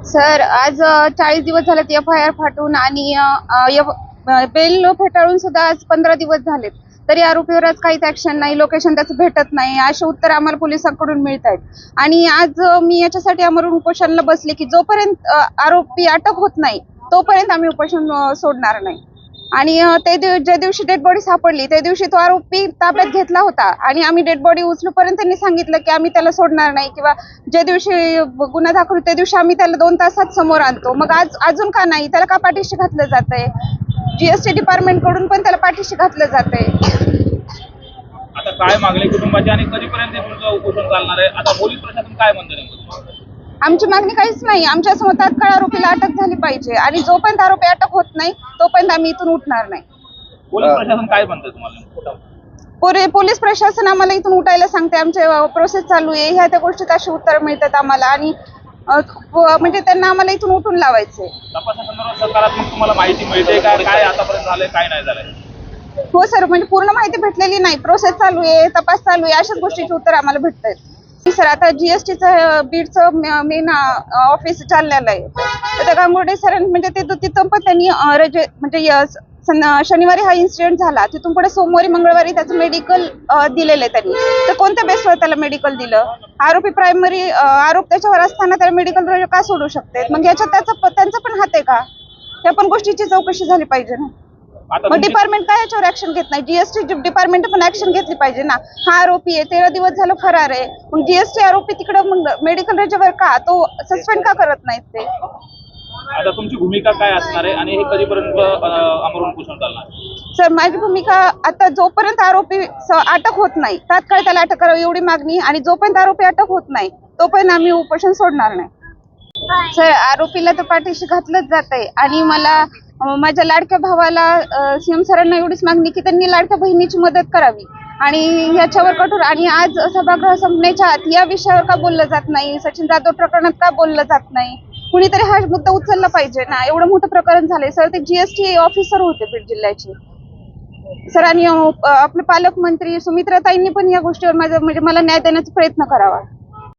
Sir आज 40 दिवस झालेत FIR फाटून आणि बेल फेटाळून सुद्धा आज 15 दिवस झालेत, तरी आरोपीवर आज काहीच ऍक्शन नाही, लोकेशन त्याचं भेटत नाही, असे उत्तर आम्हाला पोलिसांकडून मिळत आहेत. आणि आज मी याच्यासाठी आमरण उपोषणाला बसले की जोपर्यंत आरोपी अटक होत नाही तोपर्यंत आम्ही उपोषण सोडणार नाही. आणि ज्या दिवशी डेड बॉडी सापडली त्या दिवशी तो आरोपी ताब्यात घेतला होता आणि आम्ही डेड बॉडी उचलूपर्यंत त्यांनी सांगितलं की आम्ही त्याला सोडणार नाही, किंवा ज्या दिवशी गुन्हा दाखल त्या दिवशी आम्ही त्याला 2 तासात समोर आणतो. मग आज अजून का नाही, त्याला का पाठीशी घातलं जातंय? GST डिपार्टमेंट कडून पण त्याला पाठीशी घातलं जातंय. आता काय मागणी कुटुंबाची आणि कधीपर्यंत तुमचं उपोषण चालणार आहे? आता पोलीस प्रशासन काय म्हणतं नेमकं? आमची मागणी काहीच नाही, आमच्यासमोर तात्काळ आरोपीला अटक झाली पाहिजे आणि जोपर्यंत आरोपी अटक होत नाही तोपर्यंत आम्ही इथून उठणार नाही. पोलीस प्रशासन काय म्हणतं तुम्हाला? पोलीस प्रशासन आम्हाला इथून उठायला सांगते, आमचे प्रोसेस चालू आहे, ह्या त्या गोष्टीत अशी उत्तर मिळतात आम्हाला आणि म्हणजे त्यांना आम्हाला इथून उठून लावायचंय. तपासासंदर्भात सकारात्मक तुम्हाला माहिती मिळते का? काय आतापर्यंत झालंय, काय नाही झालंय? हो सर, म्हणजे पूर्ण माहिती भेटलेली नाही, प्रोसेस चालू आहे, तपास चालू आहे, अशाच गोष्टीचे उत्तर आम्हाला भेटत आहेत. सर आता GSTचं बीडचं मेन ऑफिस चाललेलं आहे, तर त्या गांगुर्डे सर म्हणजे तिथं पण त्यांनी म्हणजे शनिवारी हा इन्सिडेंट झाला, तिथून पुढे सोमवारी मंगळवारी त्याचं मेडिकल दिलेलं आहे त्यांनी. तर कोणत्या बेसवर त्याला मेडिकल दिलं? आरोपी प्रायमरी आरोप त्याच्यावर असताना त्याला मेडिकल का सोडू शकते? मग याच्यात त्यांचा पण हात आहे का? या पण गोष्टीची चौकशी झाली पाहिजे ना. मग डिपार्टमेंट काय याच्यावर ऍक्शन घेत नाही? GST डिपार्टमेंट पण ऍक्शन घेतली पाहिजे ना. हा आरोपी आहे, 13 दिवस झालं फरार आहे, मग GST आरोपी तिकडे मेडिकल रजेवर का तो सस्पेंड का करत नाहीत ते? आता तुमची भूमिका काय असणार आहे आणि हे कधीपर्यंत आमरण उपोषण चालणार? सर माझी भूमिका आता जोपर्यंत आरोपी अटक होत नाही तात्काळ त्याला अटक करावी एवढी मागणी, आणि जोपर्यंत आरोपी अटक होत नाही तोपर्यंत आम्ही उपोषण सोडणार नाही. सर आरोपीला तर पाठीशी घातलंच जात आहे आणि मला माझ्या लाडक्या भावाला CM सरांना एवढीच मागणी की त्यांनी लाडक्या बहिणीची मदत करावी आणि याच्यावर कठोर. आणि आज सभागृह संपण्याच्या आत या विषयावर का बोललं जात नाही? सचिन जाधव प्रकरणात का बोललं जात नाही? कुणीतरी हा मुद्दा उचलला पाहिजे ना. एवढं मोठं प्रकरण झालंय सर, ते GST ऑफिसर होते बीड जिल्ह्याचे सर, आणि आपले पालकमंत्री सुमित्राताईंनी पण या गोष्टीवर म्हणजे मला न्याय देण्याचा प्रयत्न करावा.